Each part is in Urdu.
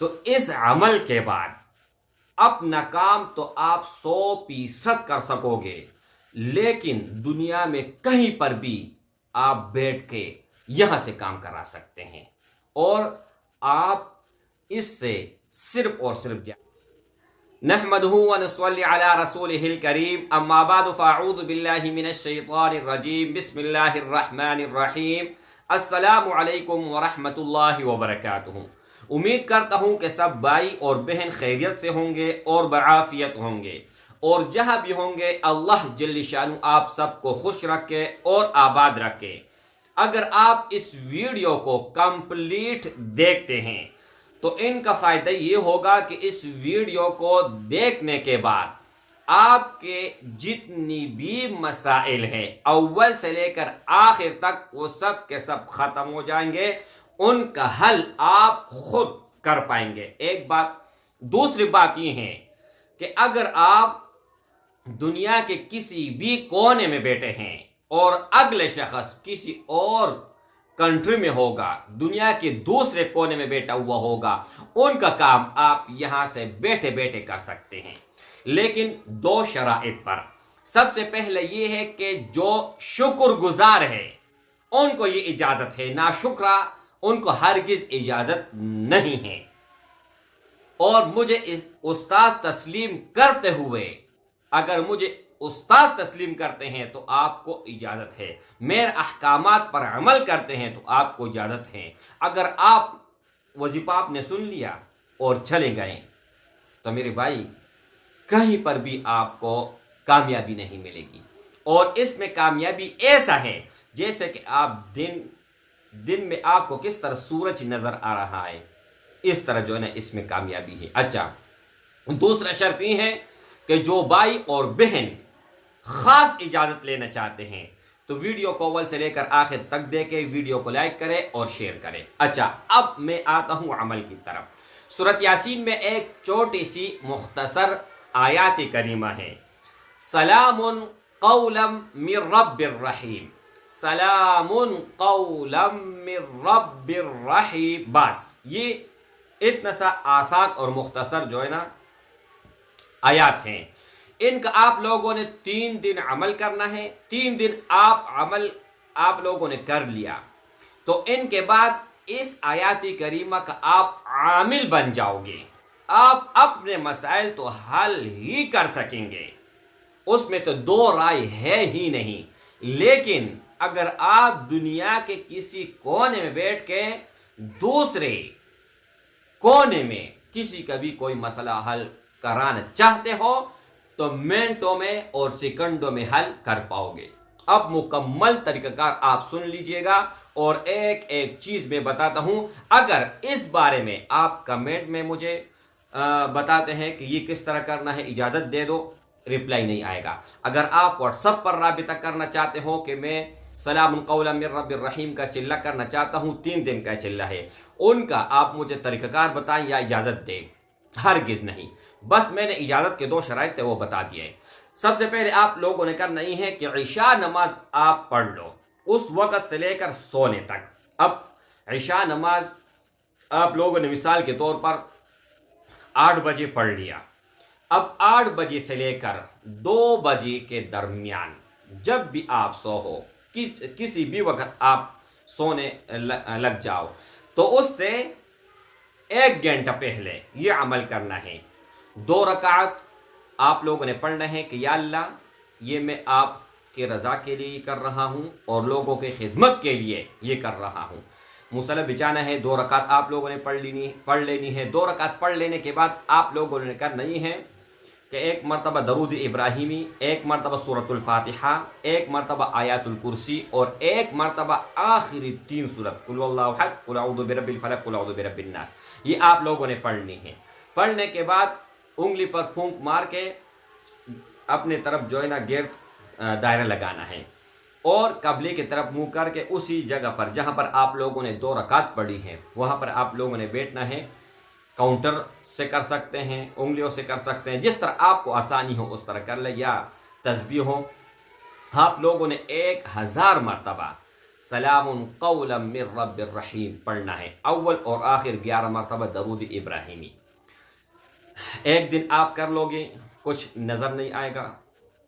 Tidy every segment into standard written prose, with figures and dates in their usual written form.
تو اس عمل کے بعد اپنا کام تو آپ 100% کر سکو گے، لیکن دنیا میں کہیں پر بھی آپ بیٹھ کے یہاں سے کام کرا سکتے ہیں، اور آپ اس سے صرف اور صرف نحمده ونصلي على رسوله الكريم اما بعد فاعوذ بالله من الشيطان الرجيم بسم الله الرحمن الرحیم السلام علیکم ورحمۃ اللہ وبرکاتہ۔ امید کرتا ہوں کہ سب بھائی اور بہن خیریت سے ہوں گے اور بعافیت ہوں گے، اور جہاں بھی ہوں گے اللہ جل شانہ آپ سب کو خوش رکھے اور آباد رکھے۔ اگر آپ اس ویڈیو کو کمپلیٹ دیکھتے ہیں تو ان کا فائدہ یہ ہوگا کہ اس ویڈیو کو دیکھنے کے بعد آپ کے جتنی بھی مسائل ہیں اول سے لے کر آخر تک وہ سب کے سب ختم ہو جائیں گے، ان کا حل آپ خود کر پائیں گے۔ ایک بات، دوسری بات یہ ہے کہ اگر آپ دنیا کے کسی بھی کونے میں بیٹھے ہیں اور اگلے شخص کسی اور کنٹری میں ہوگا، دنیا کے دوسرے کونے میں بیٹھا ہوا ہوگا، ان کا کام آپ یہاں سے بیٹھے بیٹھے کر سکتے ہیں، لیکن دو شرائط پر۔ سب سے پہلے یہ ہے کہ جو شکر گزار ہے ان کو یہ اجازت ہے، ناشکرا ان کو ہرگز اجازت نہیں ہے۔ اور مجھے استاد تسلیم کرتے ہوئے، اگر مجھے استاد تسلیم کرتے ہیں تو آپ کو اجازت ہے، میرے احکامات پر عمل کرتے ہیں تو آپ کو اجازت ہے۔ اگر آپ وظیفہ آپ نے سن لیا اور چلے گئے تو میرے بھائی کہیں پر بھی آپ کو کامیابی نہیں ملے گی، اور اس میں کامیابی ایسا ہے جیسے کہ آپ دن میں آپ کو کس طرح سورج نظر آ رہا ہے، اس طرح جو ہے نا اس میں کامیابی ہے۔ اچھا، دوسرا شرط یہ ہے کہ جو بھائی اور بہن خاص اجازت لینا چاہتے ہیں تو ویڈیو کو اول سے لے کر آخر تک دیکھیں، ویڈیو کو لائک کریں اور شیئر کریں۔ اچھا، اب میں آتا ہوں عمل کی طرف۔ سورۃ یاسین میں ایک چھوٹی سی مختصر آیات کریمہ ہے، سلام قولا من رب الرحیم، سلام قولا من رب الرحیم۔ بس یہ اتنا سا آسان اور مختصر جو ہے نا آیات ہیں، ان کا آپ لوگوں نے 3 دن عمل کرنا ہے۔ 3 دن آپ لوگوں نے کر لیا تو ان کے بعد اس آیات کریمہ کا آپ عامل بن جاؤ گے، آپ اپنے مسائل تو حل ہی کر سکیں گے، اس میں تو دو رائے ہے ہی نہیں۔ لیکن اگر آپ دنیا کے کسی کونے میں بیٹھ کے دوسرے کونے میں کسی کا بھی کوئی مسئلہ حل کرانا چاہتے ہو تو منٹوں میں اور سیکنڈوں میں حل کر پاؤ گے۔ اب مکمل طریقہ کار آپ سن لیجئے گا، اور ایک ایک چیز میں بتاتا ہوں۔ اگر اس بارے میں آپ کمنٹ میں مجھے بتاتے ہیں کہ یہ کس طرح کرنا ہے، اجازت دے دو، رپلائی نہیں آئے گا۔ اگر آپ واٹس ایپ پر رابطہ کرنا چاہتے ہو کہ میں سلام قولا من رب الرحیم کا چلہ کرنا چاہتا ہوں، 3 دن کا چلہ ہے، ان کا آپ مجھے طریقہ کار بتائیں یا اجازت دیں، ہرگز نہیں۔ بس میں نے اجازت کے 2 شرائط تھے وہ بتا دیے۔ سب سے پہلے آپ لوگوں نے کرنا یہ ہے کہ عشاء نماز آپ پڑھ لو اس وقت سے لے کر سونے تک۔ اب عشاء نماز آپ لوگوں نے مثال کے طور پر 8 بجے پڑھ لیا، اب 8 بجے سے لے کر 2 بجے کے درمیان جب بھی آپ سو ہو، کسی بھی وقت آپ سونے لگ جاؤ تو اس سے 1 گھنٹہ پہلے یہ عمل کرنا ہے۔ 2 رکعت آپ لوگوں نے پڑھنا ہے کہ یا اللہ یہ میں آپ کی رضا کے لیے کر رہا ہوں اور لوگوں کی خدمت کے لیے یہ کر رہا ہوں۔ مصلی بچانا ہے، 2 رکعت آپ لوگوں نے پڑھ لینی ہے۔ 2 رکعت پڑھ لینے کے بعد آپ لوگوں نے کرنا یہ ہے کہ 1 مرتبہ درود ابراہیمی، 1 مرتبہ سورۃ الفاتحہ، 1 مرتبہ آیات الکرسی، اور 1 مرتبہ آخری 3 سورت قل واللہ احد، قل اعوذ برب الفلق، قل اعوذ برب الناس، یہ آپ لوگوں نے پڑھنی ہے۔ پڑھنے کے بعد انگلی پر پھونک مار کے اپنے طرف جو ہے نا گرد دائرہ لگانا ہے، اور قبلے کی طرف منہ کر کے اسی جگہ پر جہاں پر آپ لوگوں نے 2 رکعت پڑھی ہیں وہاں پر آپ لوگوں نے بیٹھنا ہے۔ کاؤنٹر سے کر سکتے ہیں، انگلیوں سے کر سکتے ہیں، جس طرح آپ کو آسانی ہو اس طرح کر لیں، یا تسبیح ہو۔ آپ لوگوں نے 1000 مرتبہ سلام قولا من رب الرحیم پڑھنا ہے، اول اور آخر 11 مرتبہ درود ابراہیمی۔ ایک دن آپ کر لو گے، کچھ نظر نہیں آئے گا،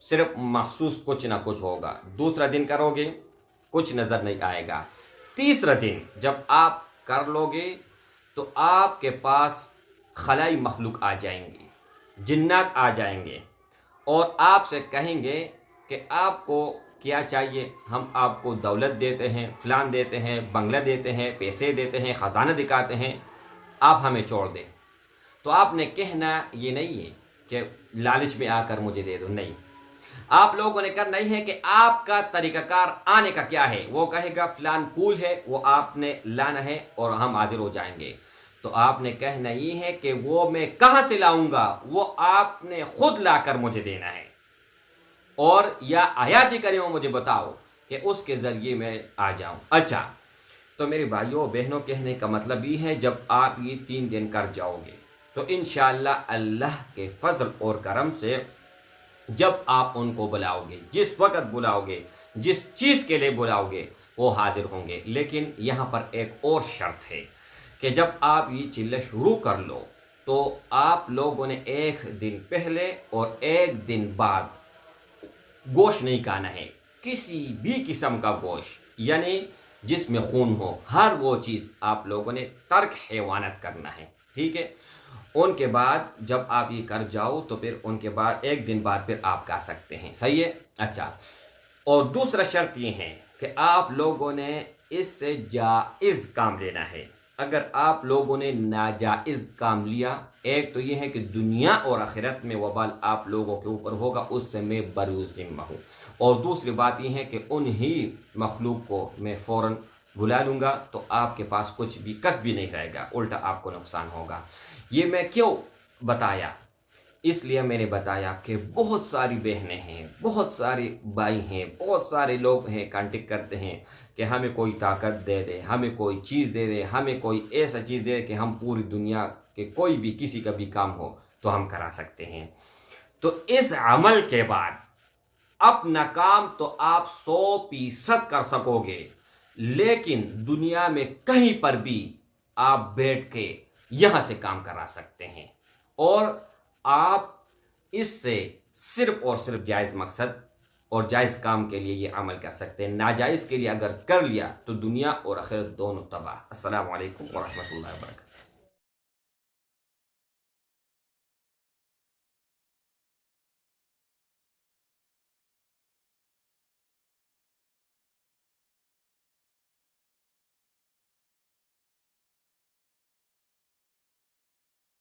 صرف محسوس کچھ نہ کچھ ہوگا۔ دوسرا دن کرو گے، کچھ نظر نہیں آئے گا۔ تیسرا دن جب آپ کر لو گے تو آپ کے پاس خلائی مخلوق آ جائیں گے، جنات آ جائیں گے اور آپ سے کہیں گے کہ آپ کو کیا چاہیے، ہم آپ کو دولت دیتے ہیں، فلان دیتے ہیں، بنگلہ دیتے ہیں، پیسے دیتے ہیں، خزانہ دکھاتے ہیں، آپ ہمیں چھوڑ دیں۔ تو آپ نے کہنا یہ نہیں ہے کہ لالچ میں آ کر مجھے دے دو، نہیں، آپ لوگوں نے کرنا نہیں ہے کہ آپ کا طریقہ کار آنے کا کیا ہے، وہ کہے گا فلان پھول ہے، وہ آپ نے لانا ہے اور ہم حاضر ہو جائیں گے۔ تو آپ نے کہنا یہ ہے کہ وہ میں کہاں سے لاؤں گا، وہ آپ نے خود لا کر مجھے دینا ہے، اور یا آیات کریمہ مجھے بتاؤ کہ اس کے ذریعے میں آ جاؤں۔ اچھا، تو میرے بھائیوں بہنوں، کہنے کا مطلب یہ ہے جب آپ یہ 3 دن کر جاؤ گے تو انشاءاللہ اللہ کے فضل اور کرم سے جب آپ ان کو بلاؤ گے، جس وقت بلاؤ گے، جس چیز کے لیے بلاؤ گے، وہ حاضر ہوں گے۔ لیکن یہاں پر ایک اور شرط ہے کہ جب آپ یہ چیزیں شروع کر لو تو آپ لوگوں نے 1 دن پہلے اور 1 دن بعد گوشت نہیں کھانا ہے، کسی بھی قسم کا گوشت، یعنی جس میں خون ہو، ہر وہ چیز آپ لوگوں نے ترک حیوانات کرنا ہے، ٹھیک ہے۔ ان کے بعد جب آپ یہ کر جاؤ تو پھر ان کے بعد 1 دن بعد پھر آپ کھا سکتے ہیں، صحیح ہے۔ اچھا، اور دوسرا شرط یہ ہے کہ آپ لوگوں نے اس سے جائز کام لینا ہے۔ اگر آپ لوگوں نے ناجائز کام لیا، ایک تو یہ ہے کہ دنیا اور آخرت میں وبال آپ لوگوں کے اوپر ہوگا، اس سے میں بری ذمہ ہوں، اور دوسری بات یہ ہے کہ انہی مخلوق کو میں فوراً بلا لوں گا تو آپ کے پاس کچھ بھی کچھ بھی نہیں رہے گا، الٹا آپ کو نقصان ہوگا۔ یہ میں کیوں بتایا؟ اس لیے میں نے بتایا کہ بہت ساری بہنیں ہیں، بہت سارے بھائی ہیں، بہت سارے لوگ ہیں کانٹیکٹ کرتے ہیں کہ ہمیں کوئی طاقت دے دے، ہمیں کوئی چیز دے دے، ہمیں کوئی ایسا چیز دے کہ ہم پوری دنیا کے کوئی بھی کسی کا بھی کام ہو تو ہم کرا سکتے ہیں۔ تو اس عمل کے بعد اپنا کام تو آپ 100% کر سکو گے، لیکن دنیا میں کہیں پر بھی آپ بیٹھ کے یہاں سے کام کرا سکتے ہیں، اور آپ اس سے صرف اور صرف جائز مقصد اور جائز کام کے لیے یہ عمل کر سکتے ہیں۔ ناجائز کے لیے اگر کر لیا تو دنیا اور آخرت دونوں تباہ۔ السلام علیکم ورحمۃ اللہ وبرکاتہ۔